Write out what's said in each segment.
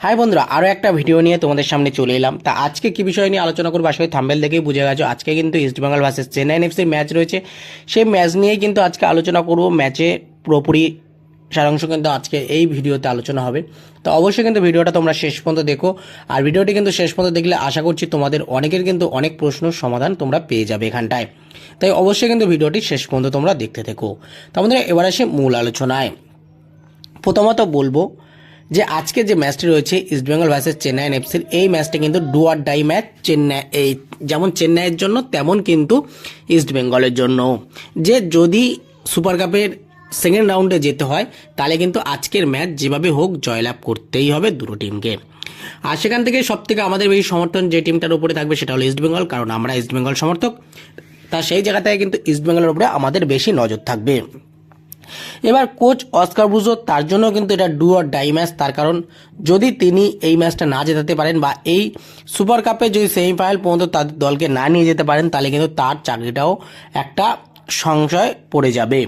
High বন্ধুরা, আরও একটা ভিডিও নিয়ে তোমাদের সামনে চলে এলাম। তা আজকে কি বিষয় নিয়ে আলোচনা করবো আসলে থাম্বনেল দেখেই বুঝে গেছো। আজকে কিন্তু ইস্টবেঙ্গল ভার্সেস চেন্নাই এফসির ম্যাচ রয়েছে। সেই ম্যাচ নিয়েই কিন্তু আজকে আলোচনা করবো। ম্যাচে পুরোপুরি সারাংশ কিন্তু আজকে এই ভিডিওতে আলোচনা হবে। তো অবশ্যই কিন্তু ভিডিওটা তোমরা শেষ পর্যন্ত দেখো। আর ভিডিওটি কিন্তু শেষ পর্যন্ত দেখলে আশা করছি তোমাদের অনেকের কিন্তু অনেক প্রশ্নের সমাধান তোমরা পেয়ে যাবে এখানটায়। তাই অবশ্যই কিন্তু ভিডিওটি শেষ পর্যন্ত তোমরা দেখতে থেকো। তো আমাদের এবার আসি মূল আলোচনায়। প্রথমত বলবো যে আজকে যে ম্যাচটি রয়েছে ইস্টবেঙ্গল ভার্সেস চেন্নাই এফসির, এই ম্যাচটা কিন্তু ডু অর ডাই ম্যাচ। এই যেমন চেন্নাইয়ের জন্য তেমন কিন্তু ইস্টবেঙ্গলের জন্য। যে যদি সুপার কাপের সেকেন্ড রাউন্ডে যেতে হয় তাহলে কিন্তু আজকের ম্যাচ যেভাবে হোক জয়লাভ করতেই হবে দুটো টিমকে। আর সেখান থেকে সবথেকে আমাদের বেশি সমর্থন যে টিমটার উপরে থাকবে সেটা হলো ইস্টবেঙ্গল, কারণ আমরা ইস্টবেঙ্গল সমর্থক। তা সেই জায়গা থেকে কিন্তু ইস্টবেঙ্গলের উপরে আমাদের বেশি নজর থাকবে। এবার কোচ অস্কার ব্রুজো তার জন্য কিন্তু এটা ডু অর ডাই ম্যাচ। তার কারণ যদি তিনি এই ম্যাচটা না জেতাতে পারেন বা এই সুপার কাপে যদি সেমিফাইনাল পর্যন্ত তাদের দলকে না নিয়ে যেতে পারেন তাহলে কিন্তু তার চাকরিটাও একটা সংশয় পড়ে যাবে।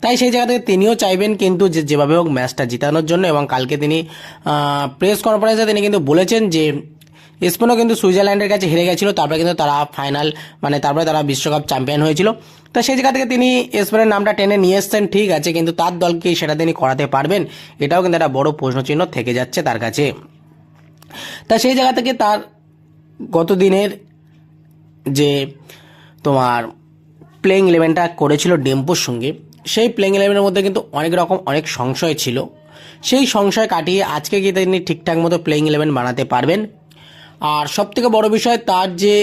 তাই সেই জায়গা থেকে তিনিও চাইবেন কিন্তু যেভাবে হোক ম্যাচটা জেতানোর জন্য। এবং কালকে তিনি প্রেস কনফারেন্সে তিনি কিন্তু বলেছেন যে স্পেনও কিন্তু সুইজারল্যান্ডের কাছে হেরে গেছিল, তারপরে কিন্তু তারা ফাইনাল তারপরে তারা বিশ্বকাপ চ্যাম্পিয়ন হয়েছিল। তো সেই জায়গা থেকে তিনি স্পেনের নামটা টেনে নিয়ে এসছেন, ঠিক আছে, কিন্তু তার দলকে সেটা তিনি করাতে পারবেন এটাও কিন্তু একটা বড় প্রশ্নচিহ্ন থেকে যাচ্ছে তার কাছে। তা সেই জায়গা থেকে তার গত দিনের যে তোমার প্লেইং ইলেভেনটা করেছিল ডেম্পোর সঙ্গে, সেই প্লেইং ইলেভেনের মধ্যে কিন্তু অনেক সংশয় ছিল। সেই সংশয় কাটিয়ে আজকে গিয়ে তিনি ঠিকঠাক মতো প্লেইং ইলেভেন বানাতে পারবেন। আর সবথেকে বড় বিষয় তার যে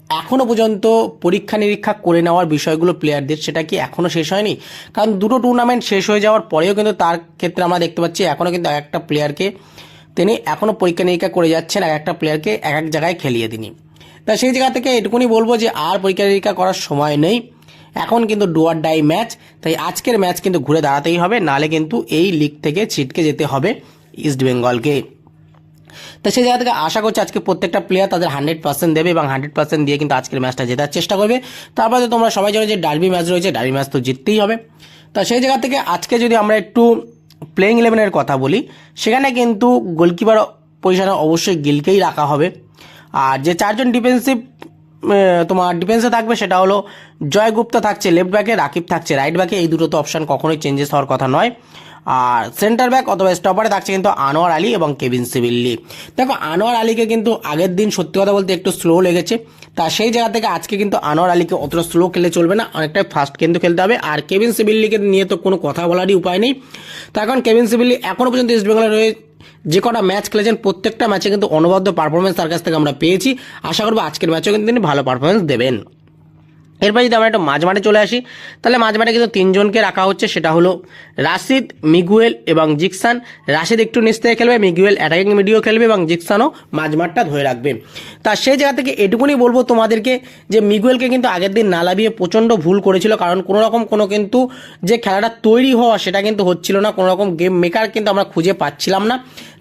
এখনও পর্যন্ত পরীক্ষা নিরীক্ষা করে নেওয়ার বিষয়গুলো প্লেয়ারদের, সেটা কি এখনও শেষ হয়নি? কারণ দুটো টুর্নামেন্ট শেষ হয়ে যাওয়ার পরেও কিন্তু তার ক্ষেত্রে আমরা দেখতে পাচ্ছি এখনও কিন্তু এক একটা প্লেয়ারকে তিনি এখনও পরীক্ষা নিরীক্ষা করে যাচ্ছেন, এক একটা প্লেয়ারকে এক এক জায়গায় খেলিয়ে তিনি। তা সেই জায়গা থেকে এটুকুনি বলবো যে আর পরীক্ষা নিরীক্ষা করার সময় নেই, এখন কিন্তু ডু অর ডাই ম্যাচ। তাই আজকের ম্যাচ কিন্তু ঘুরে দাঁড়াতেই হবে, নাহলে কিন্তু এই লিগ থেকে ছিটকে যেতে হবে ইস্টবেঙ্গলকে। তো সেই জায়গা থেকে আশা করছি আজকে প্রত্যেকটা প্লেয়ার তাদের 100% দেবে এবং 100% দিয়ে কিন্তু আজকের ম্যাচটা জেতার চেষ্টা করবে। তারপরে তো তোমরা সবাই জানো যে ডার্বি ম্যাচ রয়েছে, ডার্বি ম্যাচ তো জিততেই হবে। তো সেই জায়গা থেকে আজকে যদি আমরা একটু প্লেইং ইলেভেনের কথা বলি, সেখানে কিন্তু গোলকিপার পজিশনে অবশ্যই গিলকেই রাখা হবে। আর যে চারজন ডিফেন্সে থাকবে সেটা হলো জয় গুপ্তা থাকছে লেফট ব্যাকে, রাকিব থাকছে রাইট ব্যাকে। এই দুটো তো অপশান কখনোই চেঞ্জেস হওয়ার কথা নয়। আর সেন্টার ব্যাক অথবা স্টপারে থাকছে কিন্তু আনোয়ার আলী এবং কেভিন সিভিল্লি। দেখো আনোয়ার আলীকে কিন্তু আগের দিন সত্যি কথা বলতে একটু স্লো লেগেছে। তা সেই জায়গা থেকে আজকে কিন্তু আনোয়ার আলীকে অতটা স্লো খেলে চলবে না, অনেকটাই ফাস্ট কিন্তু খেলতে হবে। আর কেভিন সিভিল্লিকে নিয়ে তো কোনো কথা বলারই উপায় নেই। তার কারণ কেভিন সিভিল্লি এখনও পর্যন্ত ইস্টবেঙ্গলের হয়ে যে কটা ম্যাচ খেলেছেন প্রত্যেকটা ম্যাচে কিন্তু অনবদ্য পারফরমেন্স তার কাছ থেকে আমরা পেয়েছি। আশা করবো আজকের ম্যাচেও কিন্তু তিনি ভালো পারফরমেন্স দেবেন। এরপর যদি আমরা একটু মাঝমাঠে চলে আসি, তাহলে মাঝমাঠে কিন্তু তিনজনকে রাখা হচ্ছে, সেটা হলো রাশিদ, মিগুয়েল এবং জিকসান। রাশিদ একটু নিচ থেকে খেলবে, মিগুয়েল অ্যাটাকিং মিডিও খেলবে এবং জিকসানও মাঝমাঠটা ধরে রাখবে। তা সেই জায়গা থেকে এটুকুনি বলবো তোমাদেরকে যে মিগুয়েলকে কিন্তু আগের দিন না লাভিয়ে প্রচণ্ড ভুল করেছিল, কারণ কোনো কিন্তু যে খেলাটা তৈরি হওয়া সেটা কিন্তু হচ্ছিল না, কোনো রকম গেম মেকার কিন্তু আমরা খুঁজে পাচ্ছিলাম না।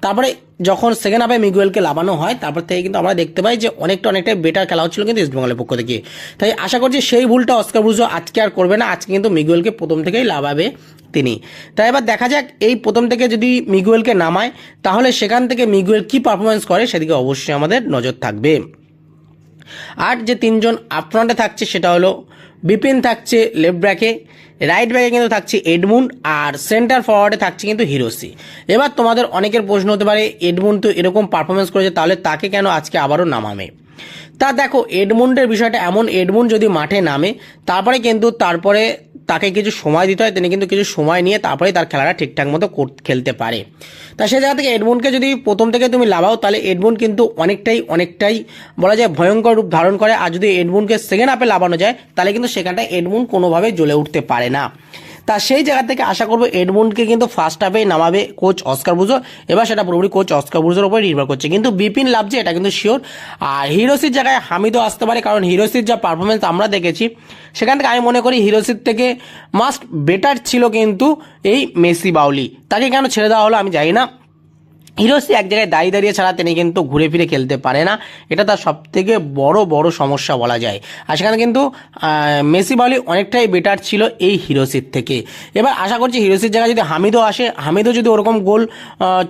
তারপরে যখন সেকেন্ড হাফে মিগুয়েলকে লাগানো হয় তারপর থেকে কিন্তু আমরা দেখতে পাই যে অনেকটাই বেটার খেলা হচ্ছিল কিন্তু ইস্টবেঙ্গলের পক্ষ থেকে। তাই আশা করছি সেই ভুলটা অস্কার ব্রুজো আজকে আর করবে না, আজকে কিন্তু মিগুয়েলকে প্রথম থেকেই লাগাবে তিনি। তাই এবার দেখা যাক এই প্রথম থেকে যদি মিগুয়েলকে নামায় তাহলে সেখান থেকে মিগুয়েল কি পারফরমেন্স করে সেদিকে অবশ্যই আমাদের নজর থাকবে। আর যে তিনজন আপফ্রন্টে থাকছে সেটা হলো বিপিন থাকছে লেফট ব্যাকে, রাইট ব্যাকে কিন্তু থাকছে এডমুন্ড, আর সেন্টার ফরওয়ার্ডে থাকছে কিন্তু হিরোসি। এবার তোমাদের অনেকের প্রশ্ন হতে পারে এডমুন্ড তো এরকম পারফরমেন্স করেছে তাহলে তাকে কেন আজকে আবারও নামাবে? তা দেখো এডমুন্ডের বিষয়টা এমন, এডমুন্ড যদি মাঠে নামে তারপরে তাকে কিছু সময় দিতে হয়, তিনি কিন্তু কিছু সময় নিয়ে তারপরে তার খেলাটা ঠিকঠাক মতো খেলতে পারে। তা সেই জায়গা থেকে এডমুন্ডকে যদি প্রথম থেকে তুমি লাভাও তাহলে এডমুন্ড কিন্তু অনেকটাই বলা যায় ভয়ঙ্কর রূপ ধারণ করে। আর যদি এডমুন্ডকে সেকেন্ড হাফে লাভানো যায় তাহলে কিন্তু সেখানটায় এডমুন্ড কোনোভাবে জ্বলে উঠতে পারে না। তা সেই জায়গা থেকে আশা করবো এডমুন্ডকে কিন্তু ফার্স্ট হাফেই নামাবে কোচ অস্কার ব্রুজো। এবার সেটা পুরোপুরি কোচ অস্কার ব্রুজোর উপরে নির্ভর করছে, কিন্তু বিপিন লাভছে এটা কিন্তু শিওর। আর হিরোসির জায়গায় হামিদও আসতে পারে, কারণ হিরোসির যা পারফরমেন্স আমরা দেখেছি সেখান থেকে আমি মনে করি হিরোসির থেকে মাস্ট বেটার ছিল কিন্তু এই মেসি বাউলি। তাকে কেন ছেড়ে দেওয়া হলো আমি জানি না। হিরোসি এক জায়গায় দাঁড়িয়ে দাঁড়িয়ে ছাড়া তিনি কিন্তু ঘুরে ফিরে খেলতে পারে না, এটা তার সবথেকে বড় সমস্যা বলা যায়। আর সেখানে কিন্তু মেসি বলি অনেকটাই বেটার ছিল এই হিরোসির থেকে। এবার আশা করছি হিরোসির জায়গায় যদি হামিদও আসে, হামিদও যদি ওরকম গোল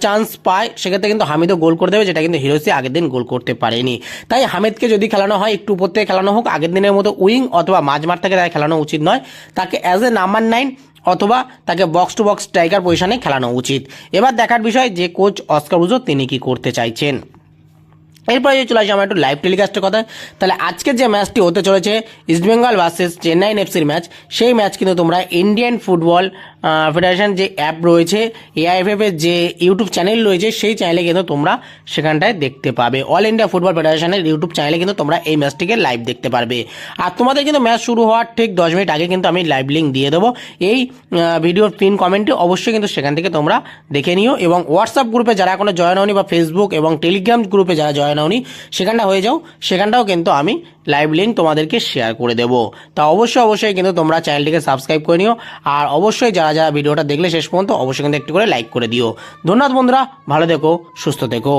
চান্স পায়, সেক্ষেত্রে কিন্তু হামিদও গোল করে দেবে, যেটা কিন্তু হিরোসি আগের দিন গোল করতে পারেনি। তাই হামিদকে যদি খেলানো হয় একটু উপর থেকে খেলানো হোক, আগের দিনের মতো উইং অথবা মাঝমাঠ থেকে তাকে খেলানো উচিত নয়, তাকে অ্যাজ এ নাম্বার 9 অথবা তাকে বক্স টু বক্স স্ট্রাইকার পজিশনে খেলানো উচিত। এবার দেখার বিষয় যে কোচ অস্কার ব্রুজো তিনি কি করতে চাইছেন। এরপরে চলে আসি আমরা একটু লাইভ টেলিকাস্টের কথা। তাহলে আজকের যে ম্যাচটি হতে চলেছে ইস্টবেঙ্গল ভার্সেস চেন্নাই এফসির ম্যাচ, সেই ম্যাচ কিন্তু তোমরা ইন্ডিয়ান ফুটবল ফেডারেশন যে অ্যাপ রয়েছে, এআইএফএফ এর যে ইউটিউব চ্যানেল রয়েছে, সেই চ্যানেলে কিন্তু তোমরা সেখানটায় দেখতে পাবে। অল ইন্ডিয়া ফুটবল ফেডারেশনের ইউটিউব চ্যানেলে কিন্তু তোমরা এই ম্যাচটিকে লাইভ দেখতে পারবে। আর তোমাদের কিন্তু ম্যাচ শুরু হওয়ার ঠিক 10 মিনিট আগে কিন্তু আমি লাইভ লিঙ্ক দিয়ে দেবো এই ভিডিওর পিন কমেন্টে, অবশ্যই কিন্তু সেখান থেকে তোমরা দেখে নিও। এবং হোয়াটসঅ্যাপ গ্রুপে যারা এখনো জয়েন হওনি বা ফেসবুক এবং টেলিগ্রাম গ্রুপে যারা জয়েন হওনি, সেখানটা হয়ে যাও, সেখানটাও কিন্তু আমি লাইভ লিঙ্ক তোমাদেরকে শেয়ার করে দেবো। তা অবশ্যই কিন্তু তোমরা চ্যানেলটিকে সাবস্ক্রাইব করে নিও। আর অবশ্যই যারা যারা ভিডিওটা দেখলে শেষ পর্যন্ত, অবশ্যই কিন্তু একটু করে লাইক করে দিও। ধন্যবাদ বন্ধুরা, ভালো থেকো, সুস্থ থেকো।